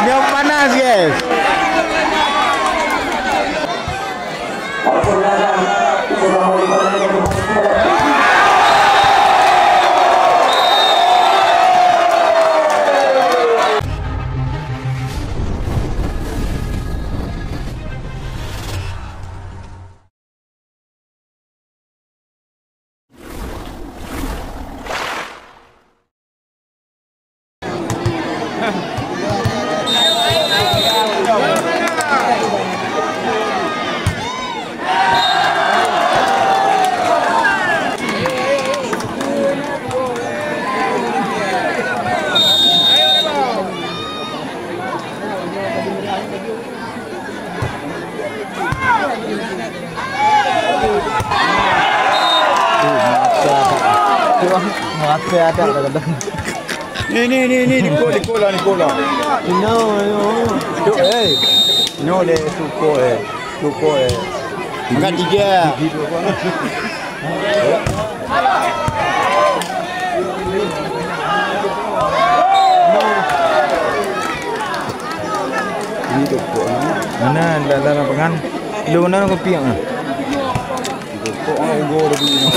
Dia panas, guys. Mati ada kadang-kadang. Ni Nicola. No. No le suko Makan tiga. Ni suko. Mana dalam pengan. Lu mana kopi yang ah? Suko go lebih.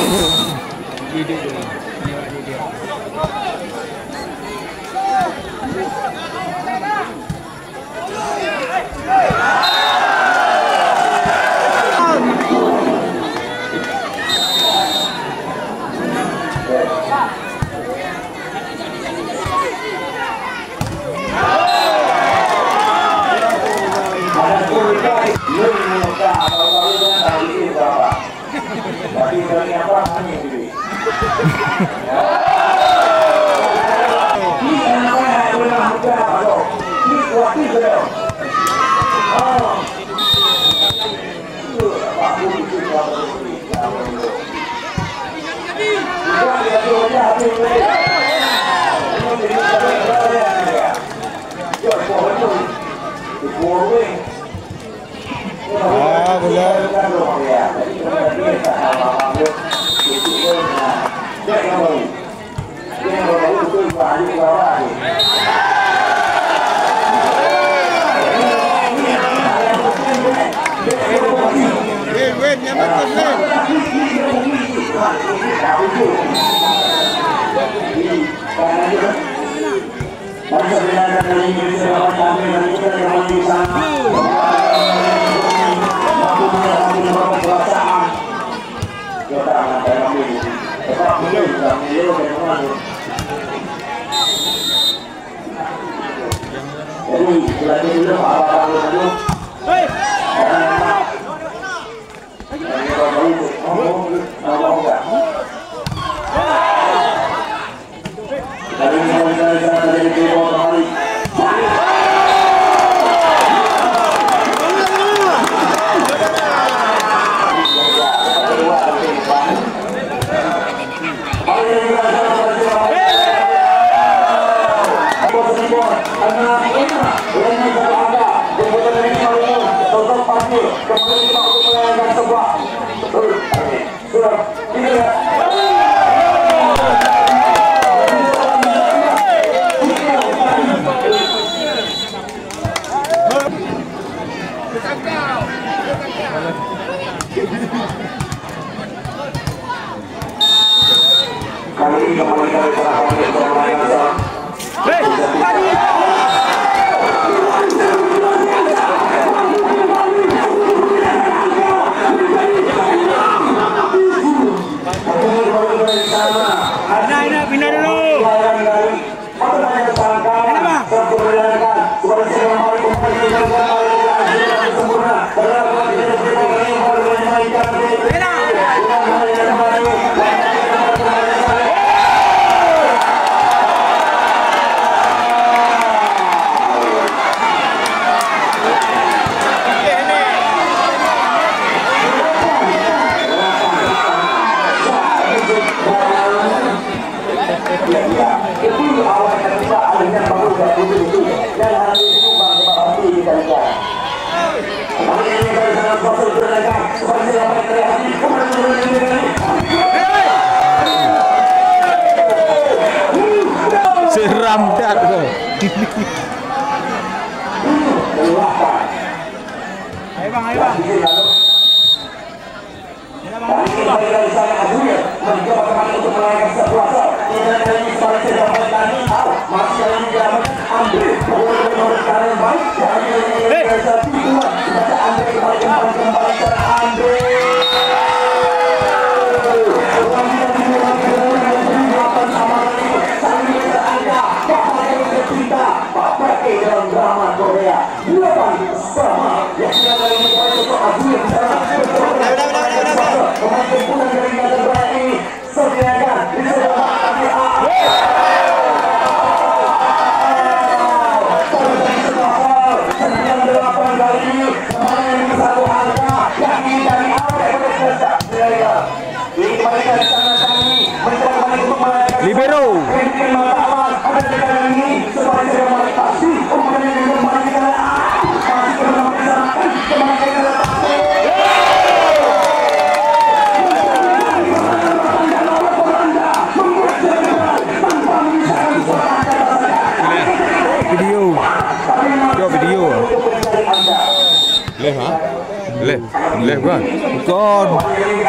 Left kan? Bukan.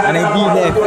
Aneh B left.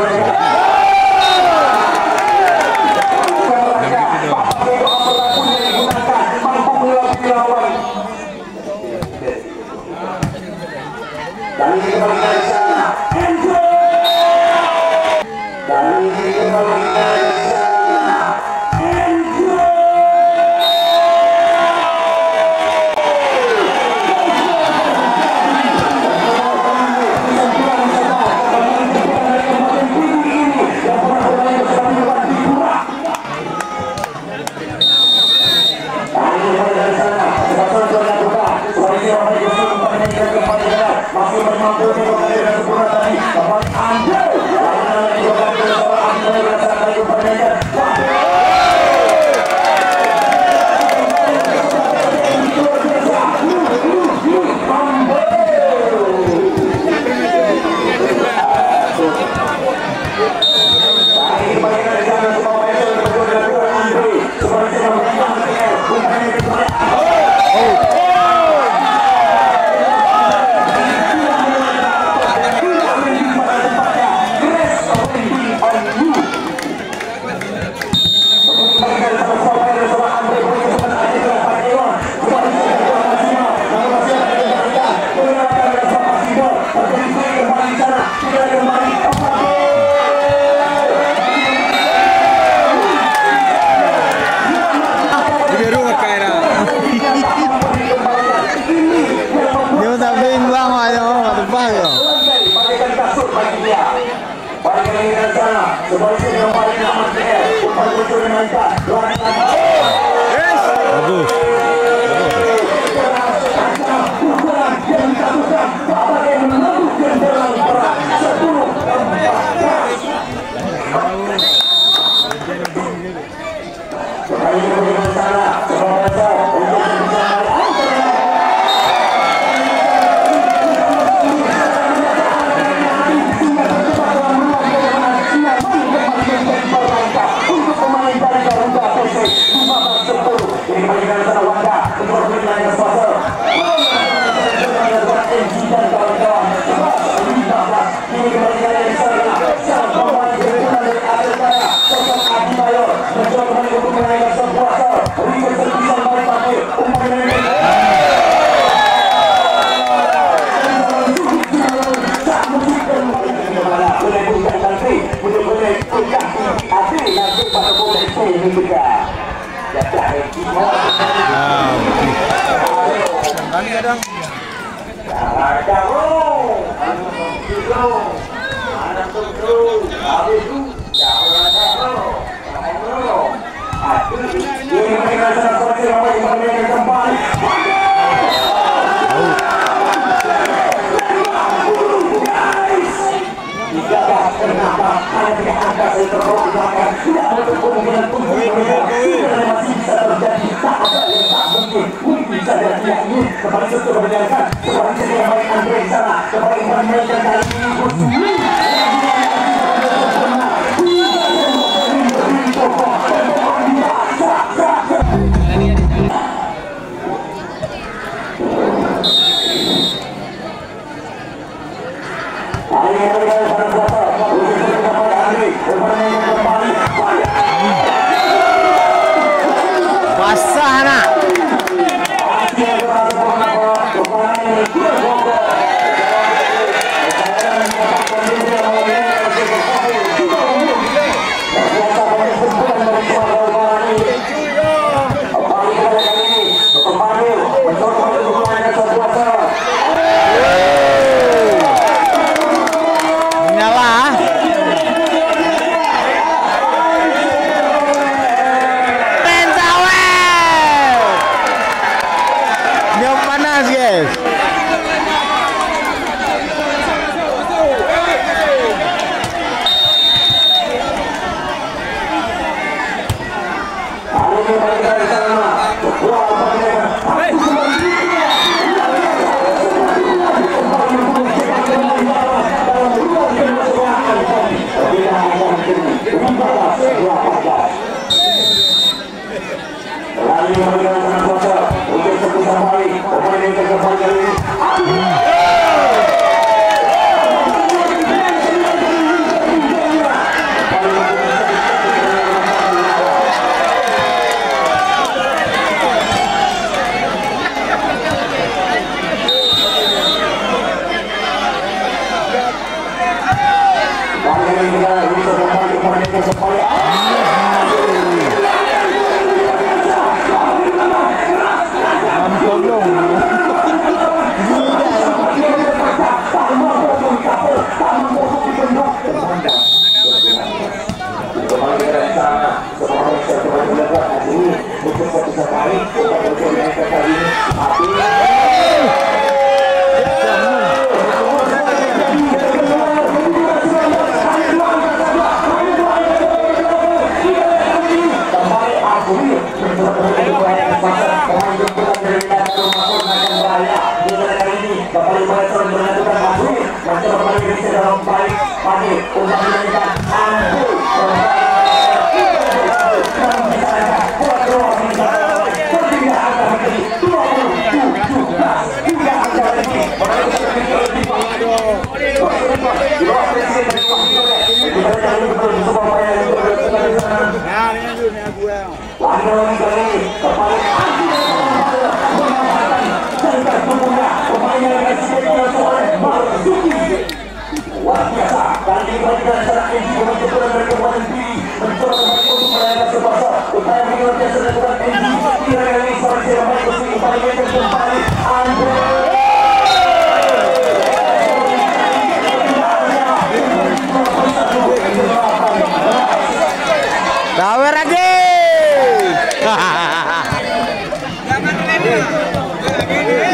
Tawer lagi.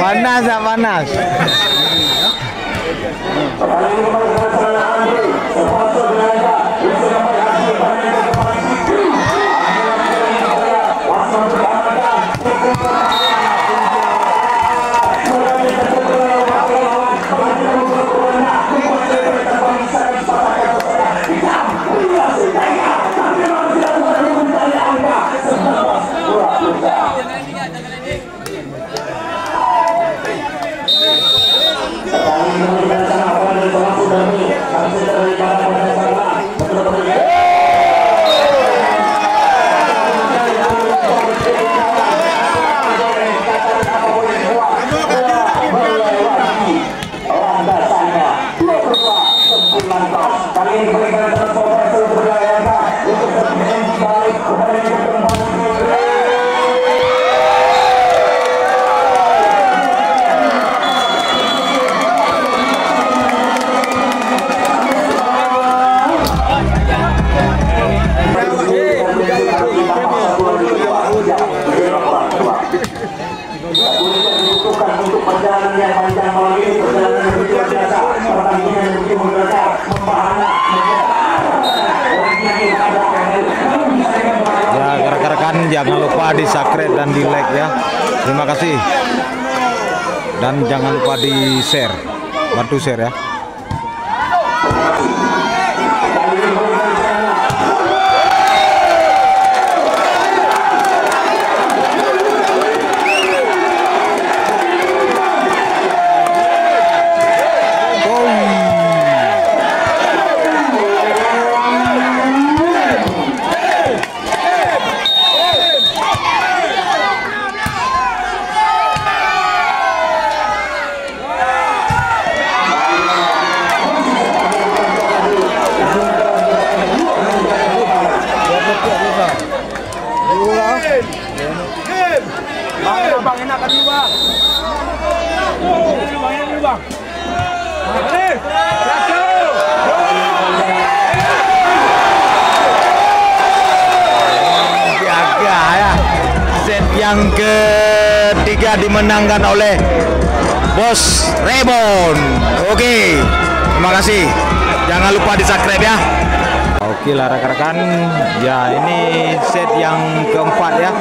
Panas ya panas. Untuk perjalanan yang panjang malam ini, perjalanan yang luar biasa, pertandingan yang begitu menggerakkan, membahana, Ya, rekan-rekan jangan lupa di subscribe dan di like ya. Terima kasih. Dan jangan lupa di share. Bantu share ya. Bang, enak kan dulu bang. Bang, ini bang. Jaga ya. Set yang ketiga dimenangkan oleh Bos Rebon. Oke, terima kasih. Jangan lupa di subscribe ya. Oke lah rekan-rekan, ya ini set yang keempat ya.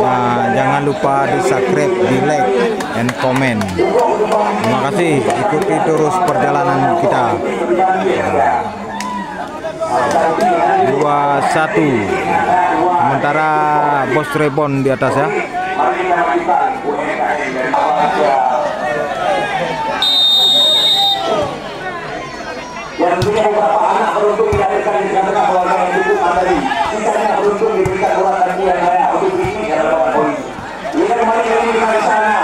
Nah, jangan lupa di subscribe, di like, and comment. Terima kasih, ikuti terus perjalanan kita. 2-1. Sementara Bos Rebon di atas ya. Yang tentunya beberapa anak beruntung dilahirkan di tengah-tengah keluarga yang cukup materi. Sisanya beruntung diberikan uang dan yang layak untuk ini yang melawan polisi. Ini kembali dari sana.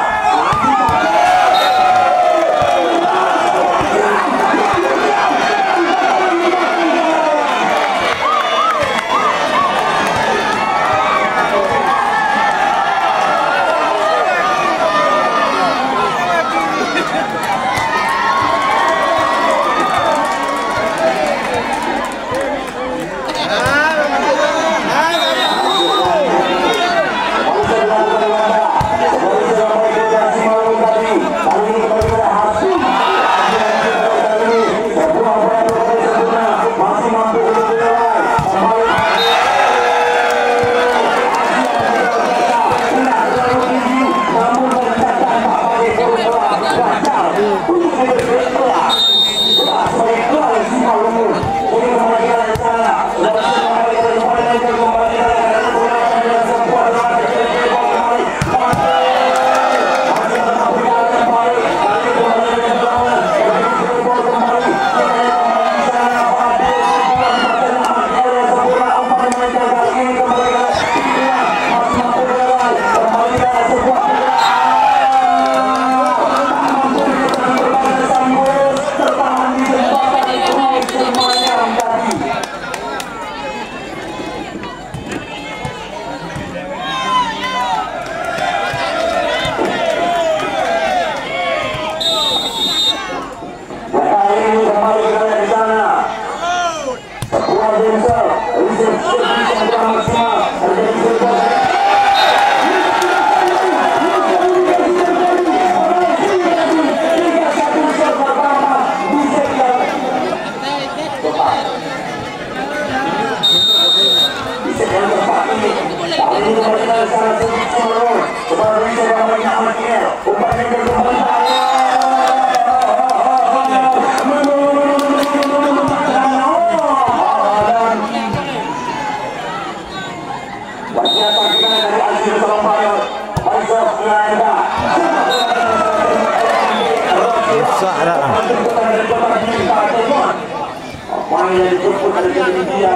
Main yang dijemput dari ketinggian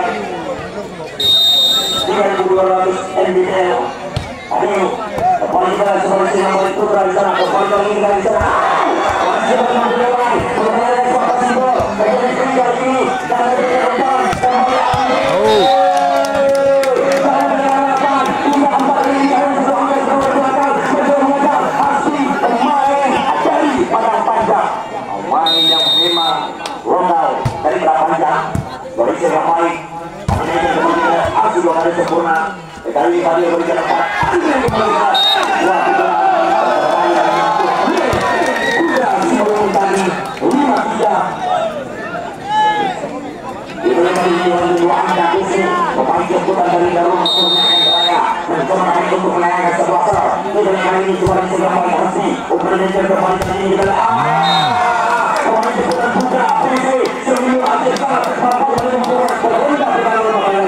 3.200 mdpl. Aduh, kembali ke sebagai nomor putra di sana, kembali lagi dari sana. Masih bermain bola, bermain ekspektasi gol. Bagaimana tinggal ini dan ke depan kembali. Main yang memang lokal dari panjang dari sepak baik. Ini kemudian aksi 2 kali sempurna. Kali ini tadi berikan tempat. Wah, sudah sebelum tadi 5-3. Itu yang dijual di Anda Kusi. Pemain jemputan dari Darul Raya mencoba untuk menaikkan sebuah sel. Itu yang kali ini cuma disebut paling hati. Operasi terdepan kali ini adalah pemain jemputan Putra Kusi. Sebelum akhir saat terpapar oleh membuat berhendak dengan pemain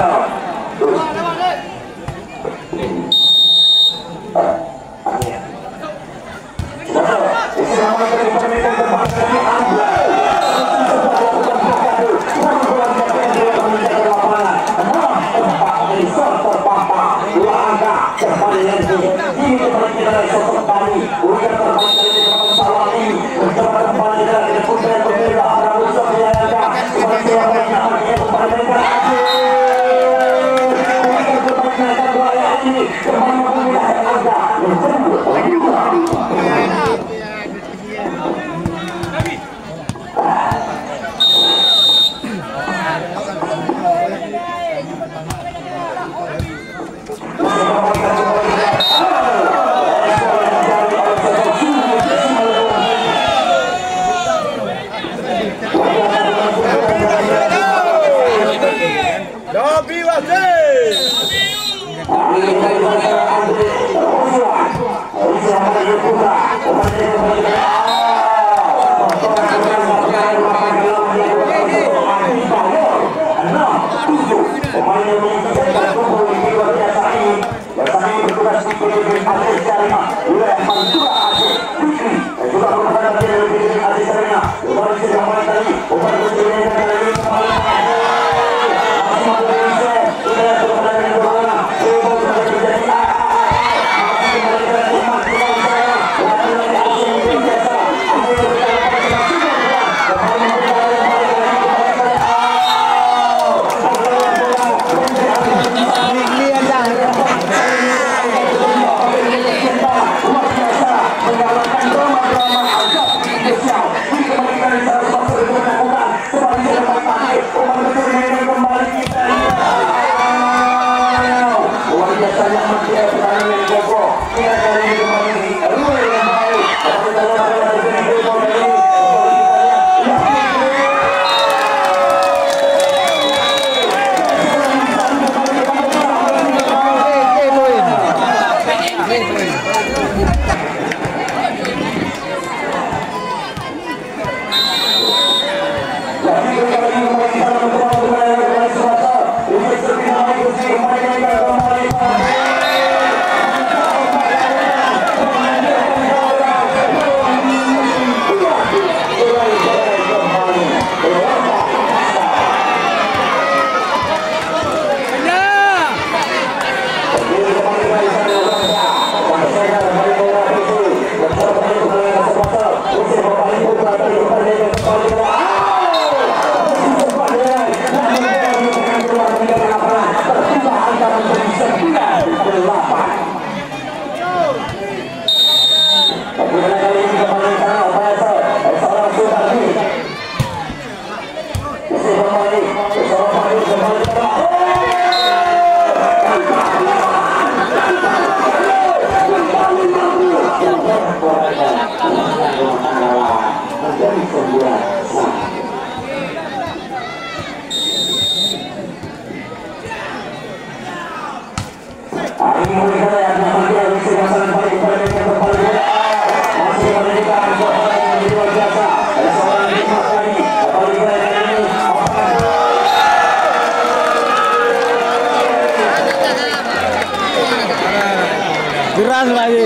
Keras lagi.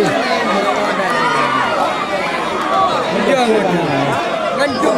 Ngedung.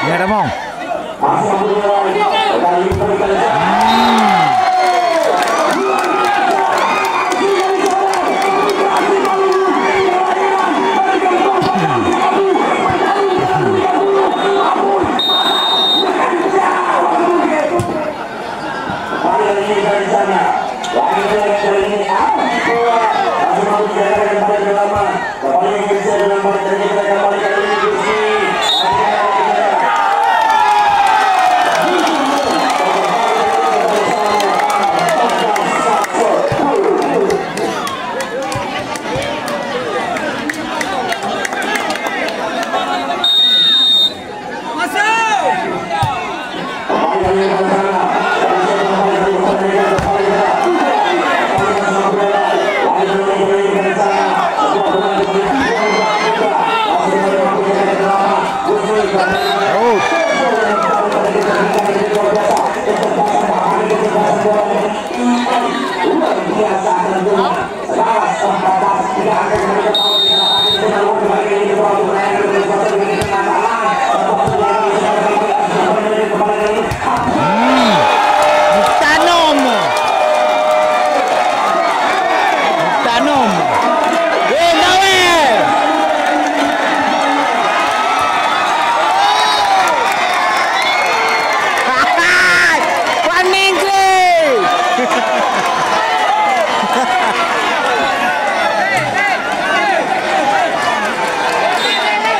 Ya Ramon.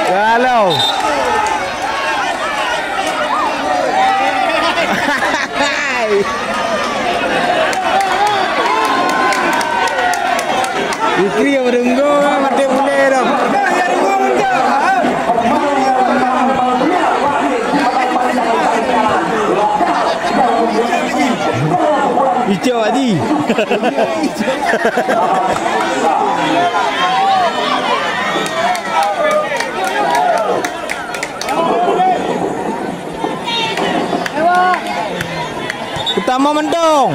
Galau. Ikri yang berenggo mati boleh dong. Hijau Adi. Utama mendong.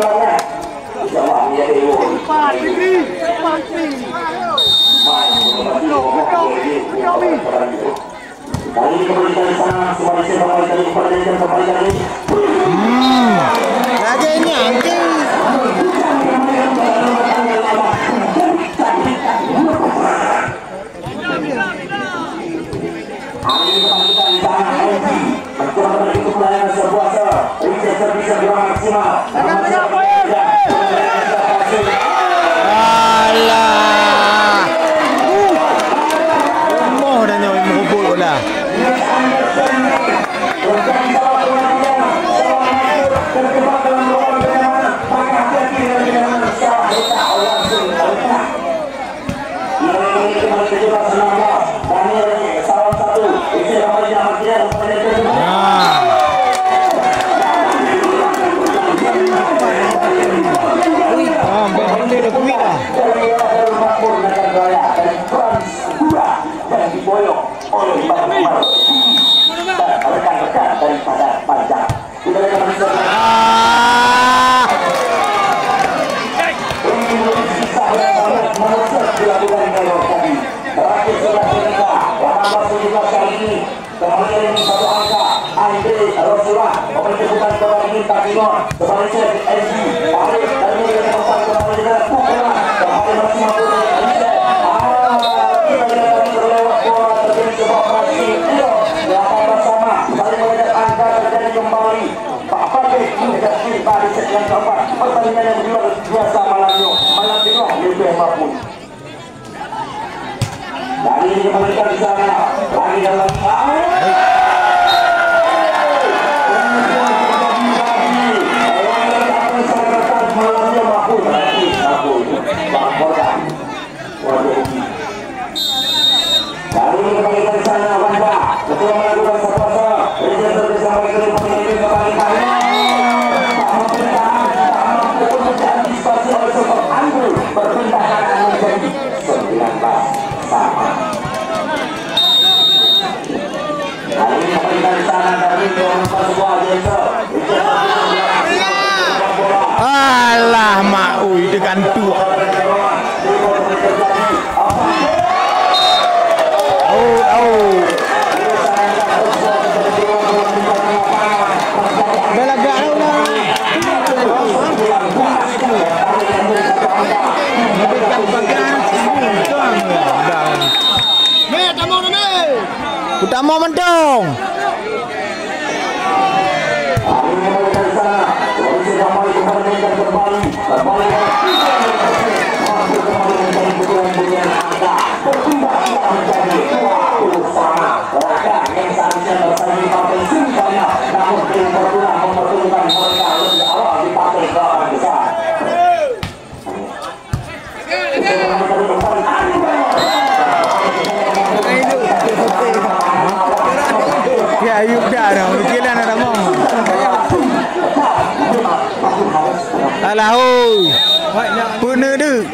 bilangnya. Jawab dia dulu. Kali ini kembali dari sana, semua di sana kembali lagi. Raja ini angking. Hari ini kembali kita di sana, mencoba untuk melayan sebuah bisa berang maksimal. Alah. Mau dah nyawa merubuk lah. Pertandingan yang luar biasa malam tengok lebih mampu. Dari ini kembalikan di sana, lagi dalam malamnya mampu, dari ini kembalikan di sana, Wanda, ketua melakukan sepuasa, Presiden bersama dengan pemimpin kembalikan. Berpindah menjadi 19 sama. Hari ini kembali di sana dari sebuah jasa. Alah mak ui dengan tua. Belagak lah. Utama mendong. Ya, yuk dah, mungkinan ada mau. Alah, oi. Bener tu.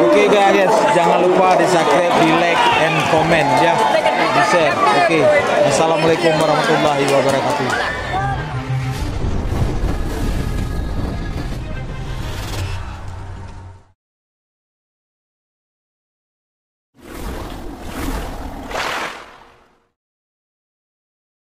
Oke guys, jangan lupa di subscribe, di like, and comment ya, di share. Oke, assalamualaikum warahmatullahi wabarakatuh.